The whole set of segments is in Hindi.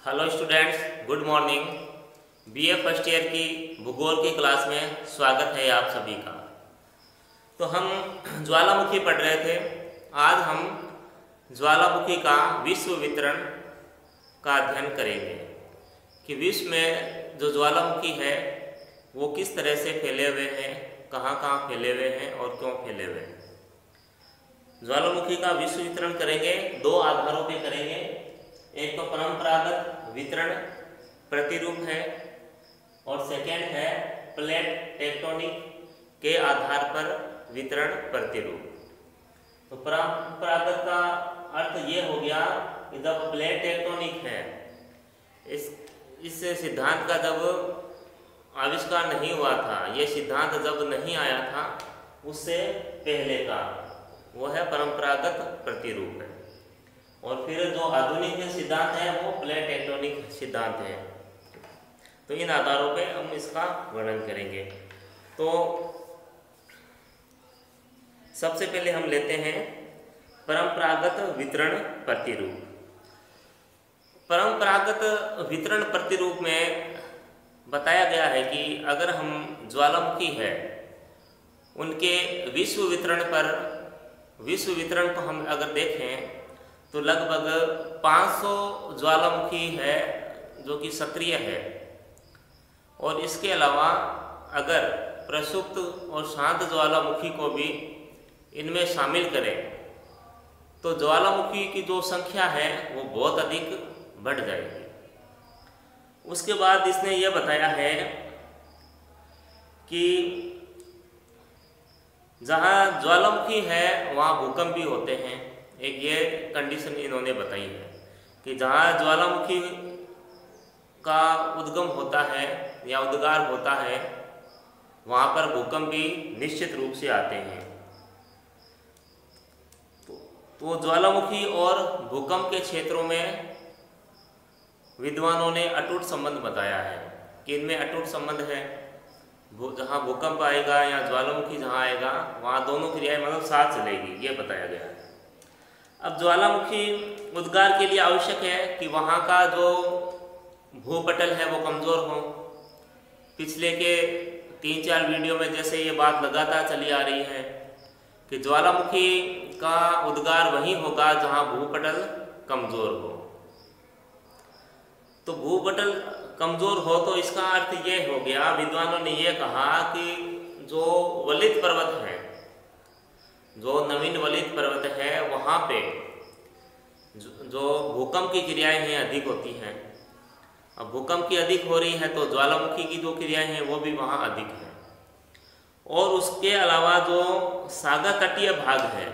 Hello students, good morning. BA first year की भूगोल की क्लास में स्वागत है आप सभी का। तो हम ज्वालामुखी पढ़ रहे थे। आज हम ज्वालामुखी का विश्व वितरण का अध्ययन करेंगे कि विश्व में जो ज्वालामुखी है वो किस तरह से फैले हुए हैं, कहाँ कहाँ फैले हुए हैं और क्यों फैले हुए हैं। ज्वालामुखी का विश्व वितरण करेंगे, दो आधारों पे करेंगे। एक तो परंपरागत वितरण प्रतिरूप है और सेकेंड है प्लेट टेक्टोनिक के आधार पर वितरण प्रतिरूप। तो परंपरागत का अर्थ ये हो गया कि जब प्लेट टेक्टोनिक है, इस सिद्धांत का जब आविष्कार नहीं हुआ था, ये सिद्धांत जब नहीं आया था, उससे पहले का वो है परंपरागत प्रतिरूप है। और फिर जो आधुनिक सिद्धांत है वो प्लेट टेक्टोनिक सिद्धांत है। तो इन आधारों पे हम इसका वर्णन करेंगे। तो सबसे पहले हम लेते हैं परंपरागत वितरण प्रतिरूप। परंपरागत वितरण प्रतिरूप में बताया गया है कि अगर हम ज्वालामुखी है उनके विश्व वितरण को हम अगर देखें तो लगभग 500 ज्वालामुखी है जो कि सक्रिय है। और इसके अलावा अगर प्रसुप्त और शांत ज्वालामुखी को भी इनमें शामिल करें तो ज्वालामुखी की जो संख्या है वो बहुत अधिक बढ़ जाएगी। उसके बाद इसने यह बताया है कि जहाँ ज्वालामुखी है वहाँ भूकंप भी होते हैं। एक ये कंडीशन इन्होंने बताई है कि जहाँ ज्वालामुखी का उद्गम होता है या उद्गार होता है वहाँ पर भूकंप भी निश्चित रूप से आते हैं। तो ज्वालामुखी और भूकंप के क्षेत्रों में विद्वानों ने अटूट संबंध बताया है कि इनमें अटूट संबंध है। जहाँ भूकंप आएगा या ज्वालामुखी जहाँ आएगा वहाँ दोनों क्रियाएं मतलब साथ चलेगी, ये बताया गया है। अब ज्वालामुखी उद्गार के लिए आवश्यक है कि वहाँ का जो भूपटल है वो कमज़ोर हो। पिछले के 3-4 वीडियो में जैसे ये बात लगातार चली आ रही है कि ज्वालामुखी का उद्गार वहीं होगा जहाँ भूपटल कमज़ोर हो। तो भूपटल कमज़ोर हो तो इसका अर्थ ये हो गया, विद्वानों ने ये कहा कि जो वलित पर्वत है, जो नवीन वलित पर्वत है वहाँ पे जो भूकंप की क्रियाएं हैं अधिक होती हैं। अब भूकंप की अधिक हो रही है तो ज्वालामुखी की जो क्रियाएं हैं वो भी वहाँ अधिक है। और उसके अलावा जो सागर तटीय भाग है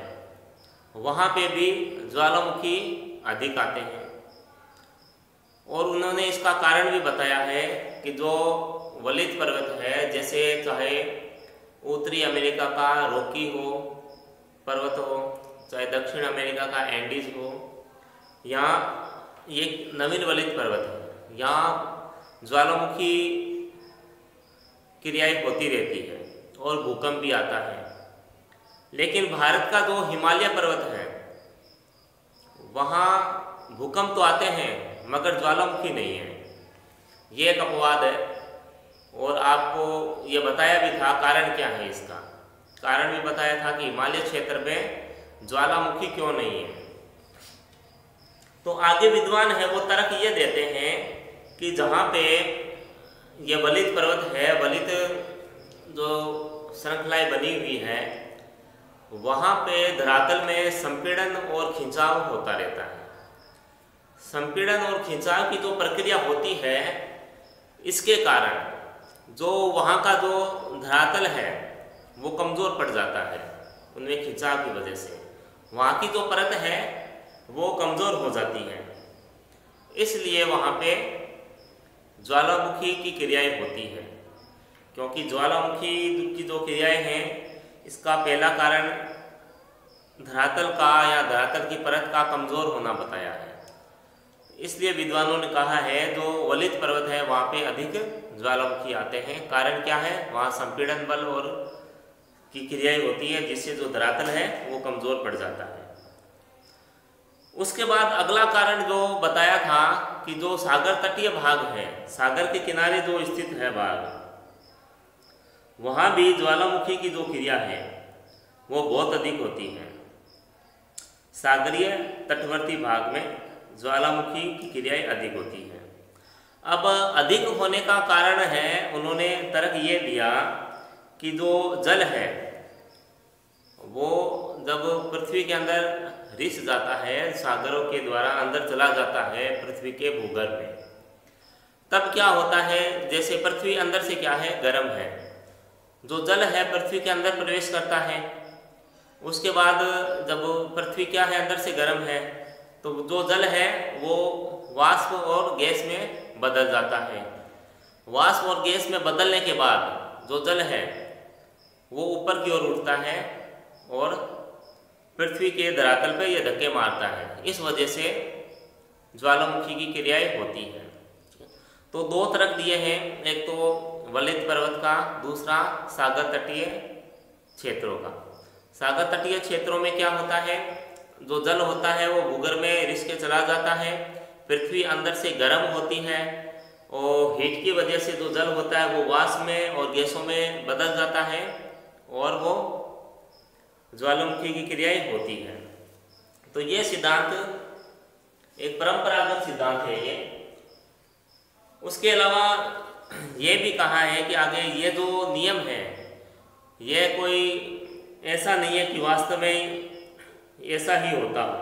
वहाँ पे भी ज्वालामुखी अधिक आते हैं। और उन्होंने इसका कारण भी बताया है कि जो वलित पर्वत है, जैसे चाहे उत्तरी अमेरिका का रॉकी हो पर्वत हो, चाहे दक्षिण अमेरिका का एंडीज हो, या ये नवीन वलित पर्वत है, यहाँ ज्वालामुखी क्रियाएं होती रहती है और भूकंप भी आता है। लेकिन भारत का जो हिमालय पर्वत है वहाँ भूकंप तो आते हैं मगर ज्वालामुखी नहीं है। ये एक अपवाद है। और आपको ये बताया भी था कारण क्या है। इसका कारण भी बताया था कि हिमालय क्षेत्र में ज्वालामुखी क्यों नहीं है। तो आगे विद्वान है वो तर्क ये देते हैं कि जहाँ पे ये वलित पर्वत है, वलित जो श्रृंखलाएं बनी हुई है, वहाँ पे धरातल में संपीड़न और खिंचाव होता रहता है। संपीड़न और खिंचाव की जो प्रक्रिया होती है, इसके कारण जो वहाँ का जो धरातल है वो कमज़ोर पड़ जाता है। उनमें खिंचाव की वजह से वहाँ की जो परत है वो कमज़ोर हो जाती है। इसलिए वहाँ पे ज्वालामुखी की क्रियाएं होती है। क्योंकि ज्वालामुखी की जो क्रियाएं हैं इसका पहला कारण धरातल का या धरातल की परत का कमज़ोर होना बताया है। इसलिए विद्वानों ने कहा है जो वलित पर्वत है वहाँ पे अधिक ज्वालामुखी आते हैं। कारण क्या है, वहाँ संपीड़न बल और की क्रियाएं होती है जिससे जो धरातल है वो कमज़ोर पड़ जाता है। उसके बाद अगला कारण जो बताया था कि जो सागर तटीय भाग है, सागर के किनारे जो स्थित है भाग, वहाँ भी ज्वालामुखी की जो क्रिया है वो बहुत अधिक होती है। सागरीय तटवर्ती भाग में ज्वालामुखी की क्रियाएं अधिक होती हैं। अब अधिक होने का कारण है, उन्होंने तर्क ये दिया कि जो जल है वो जब पृथ्वी के अंदर रिस जाता है, सागरों के द्वारा अंदर चला जाता है पृथ्वी के भूगर्भ में, तब क्या होता है, जैसे पृथ्वी अंदर से क्या है, गर्म है, जो जल है पृथ्वी के अंदर प्रवेश करता है, उसके बाद जब पृथ्वी क्या है, अंदर से गर्म है, तो जो जल है वो वाष्प और गैस में बदल जाता है। वाष्प और गैस में बदलने के बाद जो जल है वो ऊपर की ओर उठता है और पृथ्वी के धरातल पर यह धक्के मारता है। इस वजह से ज्वालामुखी की क्रियाएं होती हैं। तो दो तर्क दिए हैं, एक तो वलित पर्वत का, दूसरा सागर तटीय क्षेत्रों का। सागर तटीय क्षेत्रों में क्या होता है, जो जल होता है वो भूगर्भ में रिस के चला जाता है, पृथ्वी अंदर से गर्म होती है और हीट की वजह से जो जल होता है वो वाष्प में और गैसों में बदल जाता है और वो ज्वालामुखी की क्रियाएं होती हैं। तो ये सिद्धांत एक परंपरागत सिद्धांत है ये। उसके अलावा ये भी कहा है कि आगे ये जो नियम है ये कोई ऐसा नहीं है कि वास्तव में ऐसा ही होता हो,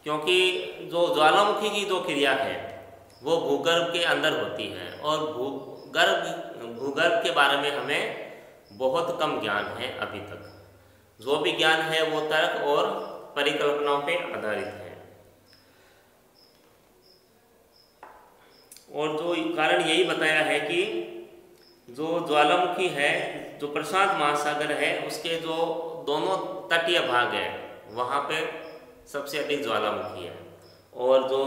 क्योंकि जो ज्वालामुखी की जो क्रिया है वो भूगर्भ के अंदर होती है और भूगर्भ के बारे में हमें बहुत कम ज्ञान है अभी तक। जो भी ज्ञान है वो तर्क और परिकल्पनाओं पे आधारित है। और जो कारण यही बताया है कि जो ज्वालामुखी है, जो प्रशांत महासागर है, उसके जो दोनों तटीय भाग है वहाँ पे सबसे अधिक ज्वालामुखी है, और जो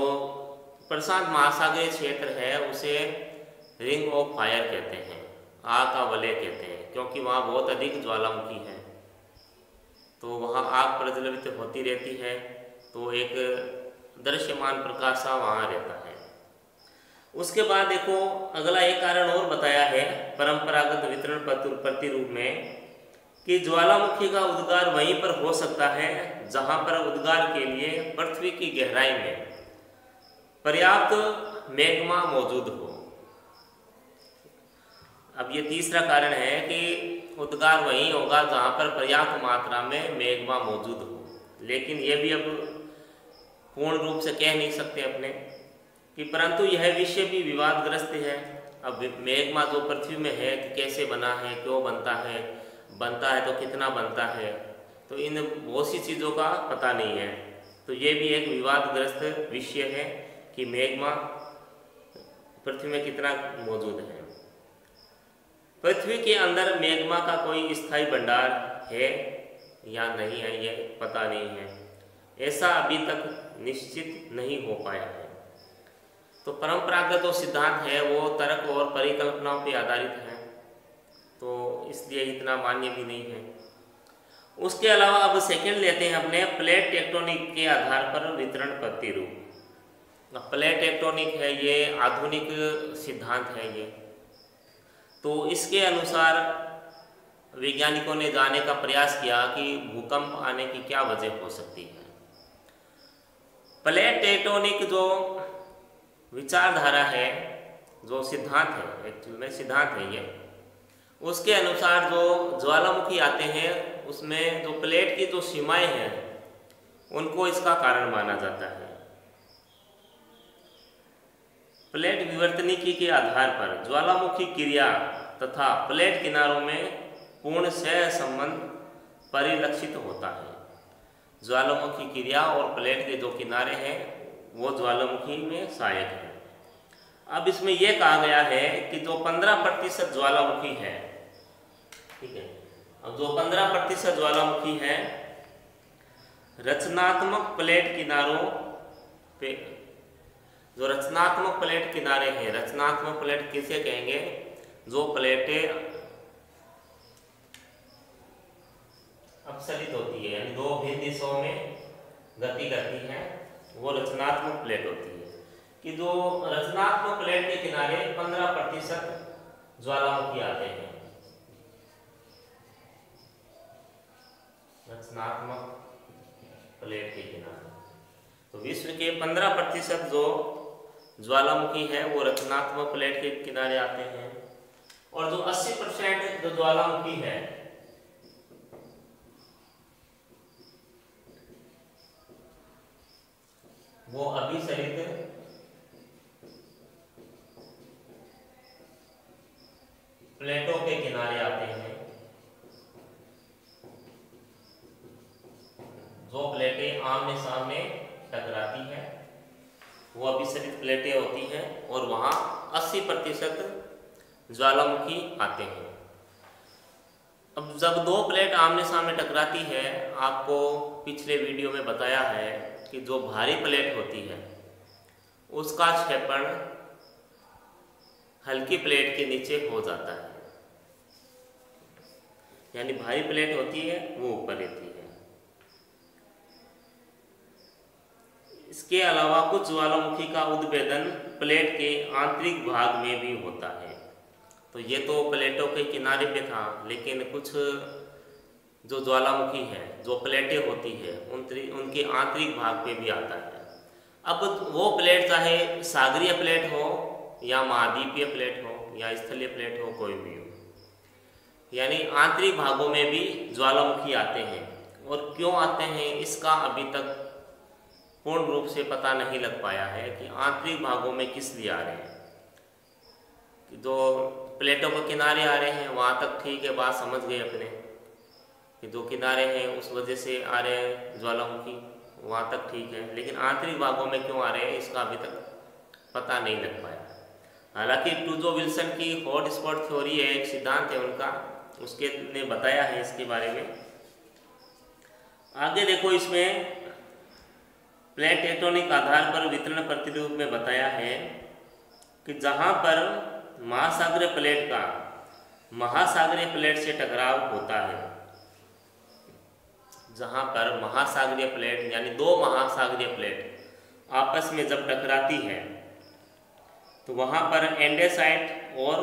प्रशांत महासागरीय क्षेत्र है उसे रिंग ऑफ फायर कहते हैं, आग का वलय कहते हैं, क्योंकि वहाँ बहुत अधिक ज्वालामुखी है। तो वहाँ आग प्रज्वलित होती रहती है, तो एक दृश्यमान प्रकाश सा वहाँ रहता है। उसके बाद देखो अगला एक कारण और बताया है परंपरागत वितरण प्रतिरूप में कि ज्वालामुखी का उद्गार वहीं पर हो सकता है जहाँ पर उद्गार के लिए पृथ्वी की गहराई में पर्याप्त मैग्मा मौजूद हो। अब ये तीसरा कारण है कि उद्गार वहीं होगा जहाँ पर पर्याप्त मात्रा में मैग्मा मौजूद हो, लेकिन ये भी अब पूर्ण रूप से कह नहीं सकते अपने कि, परंतु यह विषय भी विवादग्रस्त है। अब मैग्मा जो पृथ्वी में है कि कैसे बना है, क्यों बनता है तो कितना बनता है, तो इन बहुत सी चीज़ों का पता नहीं है। तो ये भी एक विवादग्रस्त विषय है कि मैग्मा पृथ्वी में कितना मौजूद है। पृथ्वी के अंदर मैग्मा का कोई स्थायी भंडार है या नहीं है ये पता नहीं है, ऐसा अभी तक निश्चित नहीं हो पाया है। तो परंपरागत जो सिद्धांत है वो तर्क और परिकल्पनाओं पर आधारित है, तो इसलिए इतना मान्य भी नहीं है। उसके अलावा अब सेकंड लेते हैं अपने प्लेट टेक्टोनिक के आधार पर वितरण प्रतिरूप। प्लेट टेक्टोनिक है ये आधुनिक सिद्धांत है ये। तो इसके अनुसार वैज्ञानिकों ने जानने का प्रयास किया कि भूकंप आने की क्या वजह हो सकती है। प्लेट टेक्टोनिक जो विचारधारा है, जो सिद्धांत है, एक्चुअल में सिद्धांत है ये, उसके अनुसार जो ज्वालामुखी आते हैं उसमें जो प्लेट की जो सीमाएं हैं उनको इसका कारण माना जाता है। प्लेट विवर्तनिकी के आधार पर ज्वालामुखी क्रिया तथा प्लेट किनारों में पूर्ण सह संबंध परिलक्षित होता है। ज्वालामुखी क्रिया और प्लेट के जो किनारे हैं वो ज्वालामुखी में सहायक है। अब इसमें यह कहा गया है कि जो 15% ज्वालामुखी है, ठीक है, अब जो 15% ज्वालामुखी है रचनात्मक प्लेट किनारों पे, जो रचनात्मक प्लेट किनारे हैं, रचनात्मक प्लेट किसे कहेंगे, जो प्लेटें अपसरित होती है, यानी दो भिन्न दिशाओं में गति करती हैं, वो रचनात्मक प्लेट होती है कि जो रचनात्मक प्लेट के किनारे 15% ज्वालामुखी आते हैं। रचनात्मक प्लेट के किनारे तो विश्व के 15% जो ज्वालामुखी है वो रचनात्मक प्लेट के किनारे आते हैं, और जो 80% जो ज्वालामुखी है वो अभिसरित प्लेटों के किनारे आते हैं। जो प्लेटें आमने सामने टकराती हैं वो अभिसरित प्लेटें होती हैं, और वहाँ 80% ज्वालामुखी आते हैं। अब जब दो प्लेट आमने सामने टकराती है, आपको पिछले वीडियो में बताया है कि जो भारी प्लेट होती है उसका क्षेपण हल्की प्लेट के नीचे हो जाता है, यानी भारी प्लेट होती है वो ऊपर रहती है। इसके अलावा कुछ ज्वालामुखी का उद्भेदन प्लेट के आंतरिक भाग में भी होता है। तो ये तो प्लेटों के किनारे पे था, लेकिन कुछ जो ज्वालामुखी है, जो प्लेटें होती है, उनके आंतरिक भाग पे भी आता है। अब वो प्लेट चाहे सागरीय प्लेट हो या महाद्वीपीय प्लेट हो या स्थलीय प्लेट हो, कोई भी हो, यानी आंतरिक भागों में भी ज्वालामुखी आते हैं। और क्यों आते हैं इसका अभी तक पूर्ण रूप से पता नहीं लग पाया है कि आंतरिक भागों में किस लिए आ रहे हैं। जो प्लेटों के किनारे आ रहे हैं वहाँ तक ठीक है, बात समझ गए अपने कि जो किनारे हैं उस वजह से आ रहे हैं ज्वालामुखी, वहाँ तक ठीक है, लेकिन आंतरिक भागों में क्यों आ रहे हैं इसका अभी तक पता नहीं लग पाया। हालांकि टूजो विल्सन की हॉट स्पॉट थ्योरी है, एक सिद्धांत है उनका, उसके ने बताया है इसके बारे में। आगे देखो, इसमें प्लेट टेक्टोनिक आधार पर वितरण प्रतिरूप में बताया है कि जहाँ पर महासागरीय प्लेट का महासागरीय प्लेट से टकराव होता है, जहाँ पर महासागरीय प्लेट यानी दो महासागरीय प्लेट आपस में जब टकराती है तो वहाँ पर एंडेसाइट और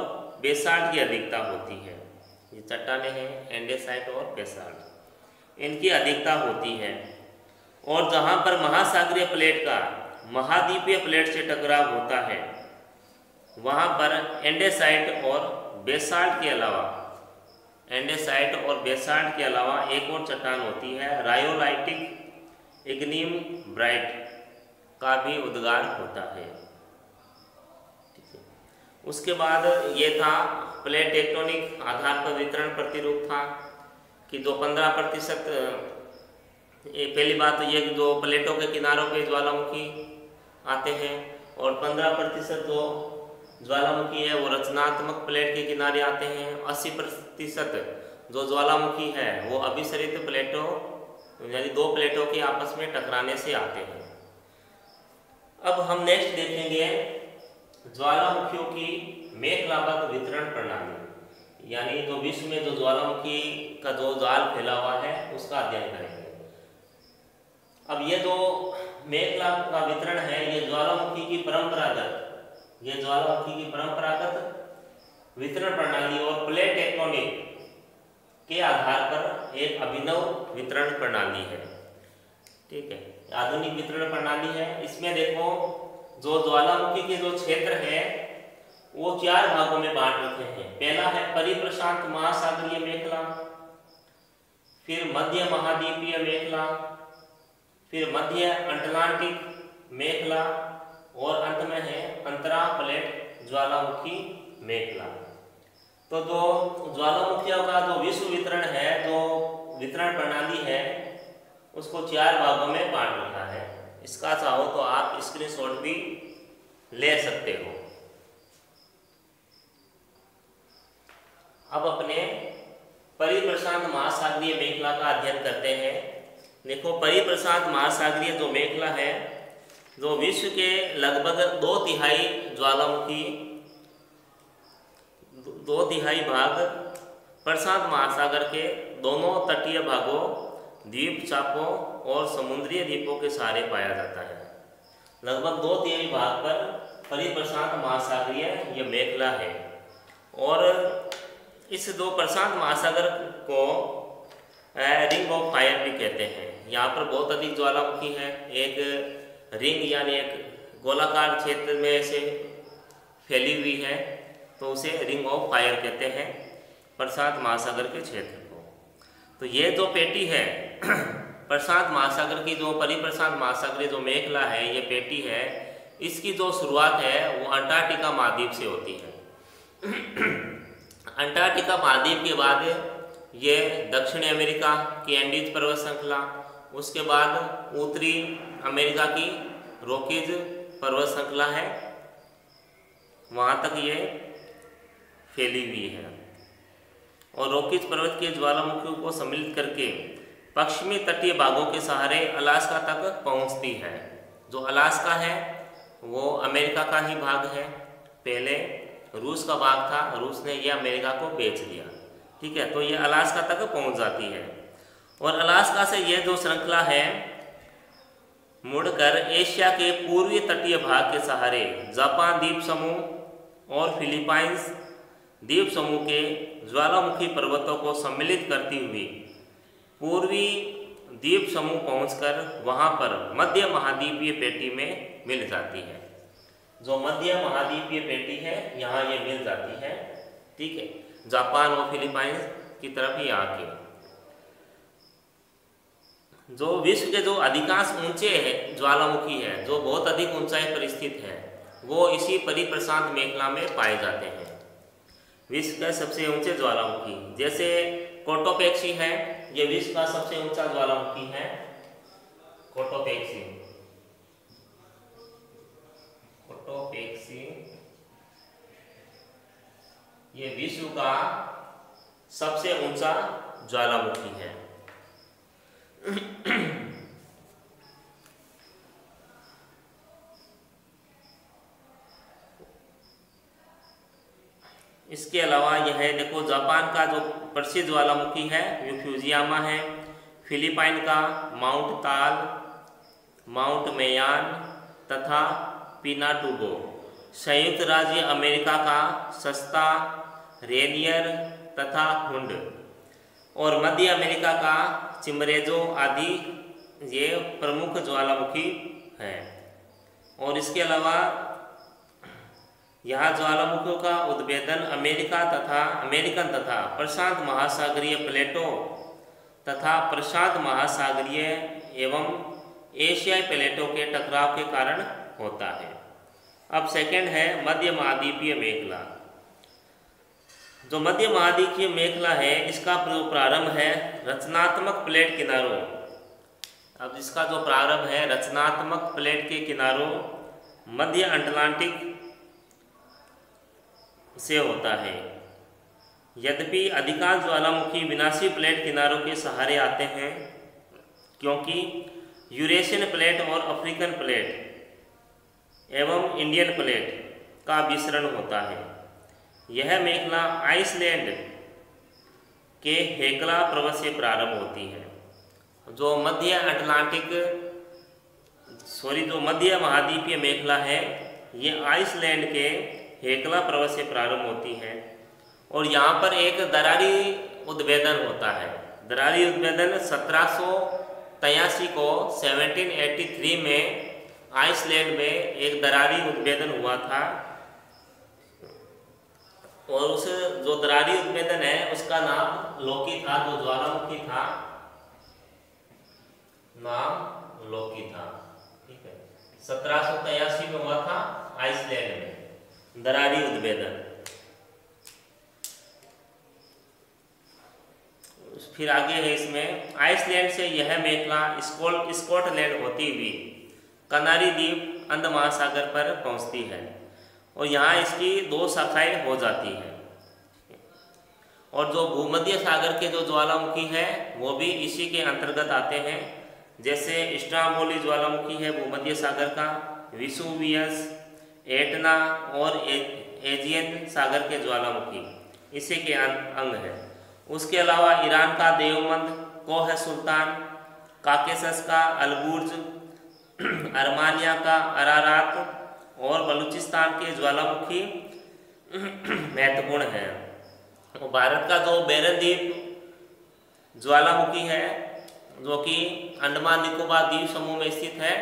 बेसाल्ट की अधिकता होती है। ये चट्टानें हैं एंडेसाइट और बेसाल्ट, इनकी अधिकता होती है। और जहाँ पर महासागरीय प्लेट का महाद्वीपीय प्लेट से टकराव होता है वहाँ पर एंडेसाइट और बेसाल्ट के अलावा एक और चट्टान होती है, रायोलाइटिक इग्नियम ब्राइट का भी उद्गार होता है। उसके बाद ये था प्लेट टेक्टोनिक आधार पर वितरण प्रतिरूप था कि जो 15%, पहली बात तो ये कि जो प्लेटों के किनारों पे ज्वालामुखी आते हैं, और 15% जो ज्वालामुखी है वो रचनात्मक प्लेट के किनारे आते हैं। 80% जो ज्वालामुखी है वो अभिसरित प्लेटों यानी दो प्लेटों के आपस में टकराने से आते हैं। अब हम नेक्स्ट देखेंगे ज्वालामुखियों की मेखलाबद्ध वितरण प्रणाली, यानी जो विश्व में जो ज्वालामुखी का जो जाल फैला हुआ है उसका अध्ययन करेंगे। अब ये जो मेखला का वितरण है ये ज्वालामुखी की परंपरागत वितरण प्रणाली और प्लेट टेक्टोनिक के आधार पर एक अभिनव वितरण प्रणाली है। ठीक है, आधुनिक वितरण प्रणाली है। इसमें देखो जो ज्वालामुखी के जो क्षेत्र है वो 4 भागों में बांट रखे हैं। पहला है परिप्रशांत महासागरीय मेखला, फिर मध्य महाद्वीपीय मेखला, फिर मध्य अटलांटिक मेखला, और अंत में है अंतरा प्लेट ज्वालामुखी मेखला। तो जो ज्वालामुखियों का जो विश्व वितरण है, जो वितरण प्रणाली है, उसको 4 भागों में बांट रखा है। इसका चाहो तो आप स्क्रीनशॉट भी ले सकते हो। अब अपने परिप्रशांत महासागरीय मेखला का अध्ययन करते हैं। देखो, परिप्रशांत महासागरीय जो मेखला है, जो विश्व के लगभग 2/3 ज्वालामुखी 2/3 भाग प्रशांत महासागर के दोनों तटीय भागों, द्वीप चापों और समुद्री द्वीपों के सहारे पाया जाता है। लगभग 2/3 भाग पर परिप्रशांत महासागरीय ये मेखला है। और इस दो प्रशांत महासागर को रिंग ऑफ फायर भी कहते हैं। यहाँ पर बहुत अधिक ज्वालामुखी है। एक रिंग यानी एक गोलाकार क्षेत्र में से फैली हुई है, तो उसे रिंग ऑफ फायर कहते हैं प्रशांत महासागर के क्षेत्र को। तो ये जो पेटी है प्रशांत महासागर की, जो परिप्रशांत महासागरीय जो मेखला है, ये पेटी है, इसकी जो शुरुआत है वो अंटार्कटिका महाद्वीप से होती है। अंटार्कटिका महाद्वीप के बाद ये दक्षिणी अमेरिका की एंडीज पर्वत श्रृंखला, उसके बाद उत्तरी अमेरिका की रॉकीज पर्वत श्रृंखला है, वहाँ तक ये फैली हुई है। और रॉकीज पर्वत के ज्वालामुखियों को सम्मिलित करके पश्चिमी तटीय भागों के सहारे अलास्का तक पहुँचती है। जो अलास्का है वो अमेरिका का ही भाग है। पहले रूस का भाग था, रूस ने यह अमेरिका को बेच दिया। ठीक है, तो ये अलास्का तक पहुंच जाती है। और अलास्का से यह जो श्रृंखला है मुड़कर एशिया के पूर्वी तटीय भाग के सहारे जापान द्वीप समूह और फिलीपाइंस द्वीप समूह के ज्वालामुखी पर्वतों को सम्मिलित करती हुई पूर्वी द्वीप समूह पहुंचकर वहां पर मध्य महाद्वीपीय पेटी में मिल जाती है। जो मध्य महाद्वीपीय पेटी है यहाँ ये मिल जाती है। ठीक है, जापान और फिलीपाइंस की तरफ ही आके जो विश्व के जो अधिकांश ऊंचे ज्वालामुखी है, जो बहुत अधिक ऊंचाई पर स्थित है, वो इसी परिप्रशांत मेखला में पाए जाते हैं। विश्व के सबसे ऊंचे ज्वालामुखी जैसे कोटोपेक्सी है, ये विश्व का सबसे ऊंचा ज्वालामुखी है। कोटोपेक्सी ये विश्व का सबसे ऊंचा ज्वालामुखी है। इसके अलावा यह देखो, जापान का जो प्रसिद्ध ज्वालामुखी है वो फ्यूजियामा है। फिलीपाइन का माउंट ताल, माउंट मेयान तथा पिनाटुबो। संयुक्त राज्य अमेरिका का सस्ता, रेनियर तथा हुंड और मध्य अमेरिका का चिमरेजो आदि ये प्रमुख ज्वालामुखी हैं। और इसके अलावा यहाँ ज्वालामुखियों का उद्भेदन अमेरिकन तथा प्रशांत महासागरीय प्लेटों तथा प्रशांत महासागरीय एवं एशियाई प्लेटों के टकराव के कारण होता है। अब सेकंड है मध्य महाद्वीपीय मेखला। जो मध्य महाद्वीपीय मेखला है इसका प्रारंभ है रचनात्मक प्लेट किनारों। अब इसका जो प्रारंभ है रचनात्मक प्लेट के किनारों मध्य अटलांटिक से होता है। यद्यपि अधिकांश ज्वालामुखी विनाशी प्लेट किनारों के सहारे आते हैं, क्योंकि यूरेशियन प्लेट और अफ्रीकन प्लेट एवं इंडियन प्लेट का विसरण होता है। यह मेखला आइसलैंड के हेकला पर्वत से प्रारंभ होती है। जो मध्य महाद्वीपीय मेखला है ये आइसलैंड के हेकला पर्वत से प्रारंभ होती है। और यहाँ पर एक दरारी उद्भेदन होता है। दरारी उद्भेदन 1783 को 1783 में आइसलैंड में एक दरारी उद्भेदन हुआ था। और उस जो दरारी उद्भेदन है उसका नाम लोकी था। जो ज्वालामुखी था नाम लोकी था। ठीक है, 1783 में हुआ था आइसलैंड में दरारी उद्भेदन। फिर आगे है इसमें आइसलैंड से यह मेखला स्कॉटलैंड होती हुई कनारी द्वीप अंध महासागर पर पहुंचती है और यहाँ इसकी 2 शाखाएं हो जाती हैं। और जो भूमध्य सागर के जो ज्वालामुखी है वो भी इसी के अंतर्गत आते हैं। जैसे स्ट्रामोली ज्वालामुखी है भूमध्य सागर का, विसुवियस, एटना और एजियन सागर के ज्वालामुखी इसी के अंग है। उसके अलावा ईरान का देवबंद, कोह सुल्तान, काकेशस का अलबुर्ज, अर्मानिया का अरारात और बलूचिस्तान के ज्वालामुखी महत्वपूर्ण हैं। और भारत का जो बैरन द्वीप ज्वालामुखी है, जो कि अंडमान निकोबार द्वीप समूह में स्थित है,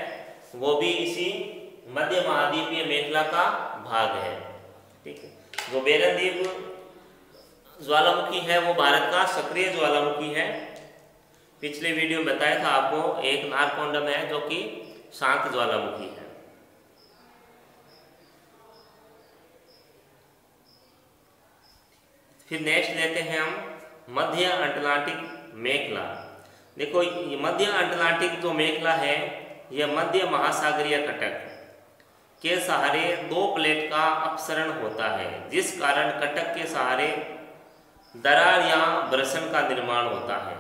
वो भी इसी मध्य महाद्वीपीय मेखला का भाग है। ठीक है, जो बैरन द्वीप ज्वालामुखी है वो भारत का सक्रिय ज्वालामुखी है। पिछले वीडियो में बताया था आपको, एक नारकोंडम है जो कि शांत ज्वालामुखी है। फिर नेक्स्ट लेते हैं हम मध्य अटलांटिक मेखला। देखो, ये मध्य अटलांटिक जो मेखला है, यह मध्य महासागरीय कटक के सहारे दो प्लेट का अपसरण होता है, जिस कारण कटक के सहारे दरार या ब्रसन का निर्माण होता है।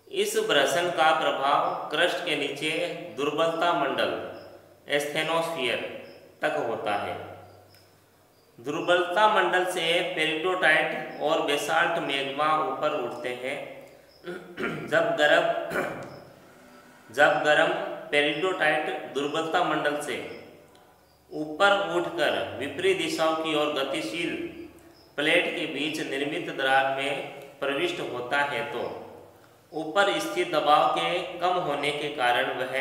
इस ब्रसन का प्रभाव क्रस्ट के नीचे दुर्बलता मंडल एस्थेनोस्फीयर तक होता है। दुर्बलता मंडल से पेरिडोटाइट और बेसाल्ट मैग्मा ऊपर उठते हैं। जब गर्म पेरिडोटाइट दुर्बलता मंडल से ऊपर उठकर विपरीत दिशाओं की ओर गतिशील प्लेट के बीच निर्मित दरार में प्रविष्ट होता है, तो ऊपर स्थित दबाव के कम होने के कारण वह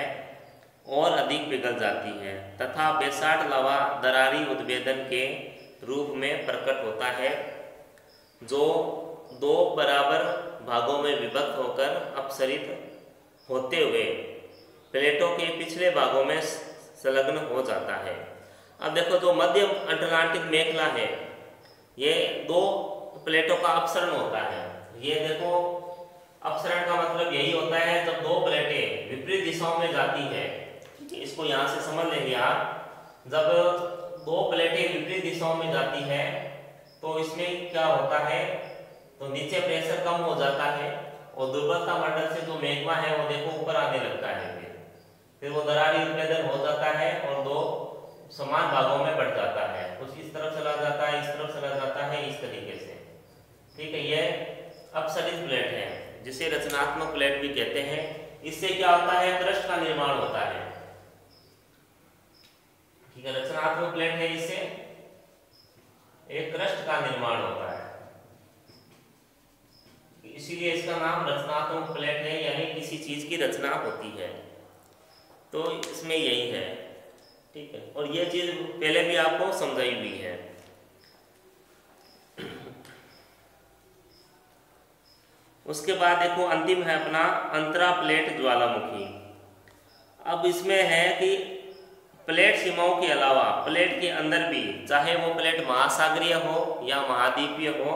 और अधिक पिघल जाती है तथा बेसाल्ट लावा दरारी उद्भेदन के रूप में प्रकट होता है, जो दो बराबर भागों में विभक्त होकर अपसरित होते हुए प्लेटों के पिछले भागों में संलग्न हो जाता है। अब देखो, जो मध्य अटलांटिक मेखला है, ये दो प्लेटों का अपसरण होता है। ये देखो, अपसरण का मतलब यही होता है जब दो प्लेटें विपरीत दिशाओं में जाती है। इसको यहाँ से समझ लेंगे आप। जब दो प्लेटें विपरीत दिशाओं में जाती है तो इसमें क्या होता है, तो नीचे प्रेशर कम हो जाता है और दुर्बलता मंडल से जो मैग्मा है वो देखो ऊपर आने लगता है। फिर वो दरारी उद्भेदन हो जाता है और दो समान भागों में बढ़ जाता है। कुछ इस तरफ चला जाता है, इस तरफ चला जाता है, इस तरीके से। ठीक है, ये अपसरित प्लेट है, जिसे रचनात्मक प्लेट भी कहते हैं। इससे क्या होता है, क्रस्ट का निर्माण होता है। ठीक है, रचनात्मक प्लेट है, इससे एक क्रस्ट का निर्माण होता है, इसीलिए इसका नाम रचनात्मक प्लेट है, यानी किसी चीज की रचना होती है। तो इसमें यही है। ठीक है, और यह चीज पहले भी आपको समझाई हुई है। उसके बाद देखो, अंतिम है अपना अंतरा प्लेट ज्वालामुखी। अब इसमें है कि प्लेट सीमाओं के अलावा प्लेट के अंदर भी, चाहे वो प्लेट महासागरीय हो या महाद्वीपीय हो,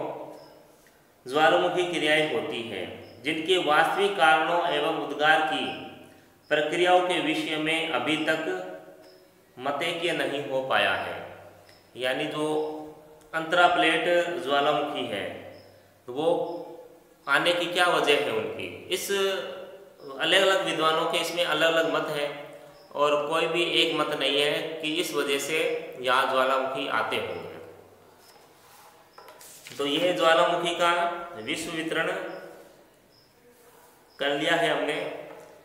ज्वालामुखी क्रियाएं होती हैं, जिनके वास्तविक कारणों एवं उद्गार की प्रक्रियाओं के विषय में अभी तक मतैक्य नहीं हो पाया है। यानी जो अंतरा प्लेट ज्वालामुखी है, वो आने की क्या वजह है उनकी, इस अलग अलग विद्वानों के इसमें अलग अलग मत है, और कोई भी एक मत नहीं है कि इस वजह से यहाँ ज्वालामुखी आते होंगे। तो ये ज्वालामुखी का विश्व वितरण कर लिया है हमने।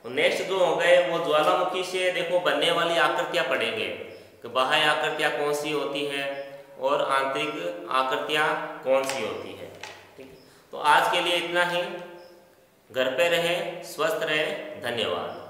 नेक्स्ट जो हो गए वो ज्वालामुखी से देखो बनने वाली आकृतियाँ पढ़ेंगे कि बाह्य आकृतियाँ कौन सी होती है और आंतरिक आकृतियाँ कौन सी होती है। ठीक है, तो आज के लिए इतना ही। घर पे रहें, स्वस्थ रहें, धन्यवाद।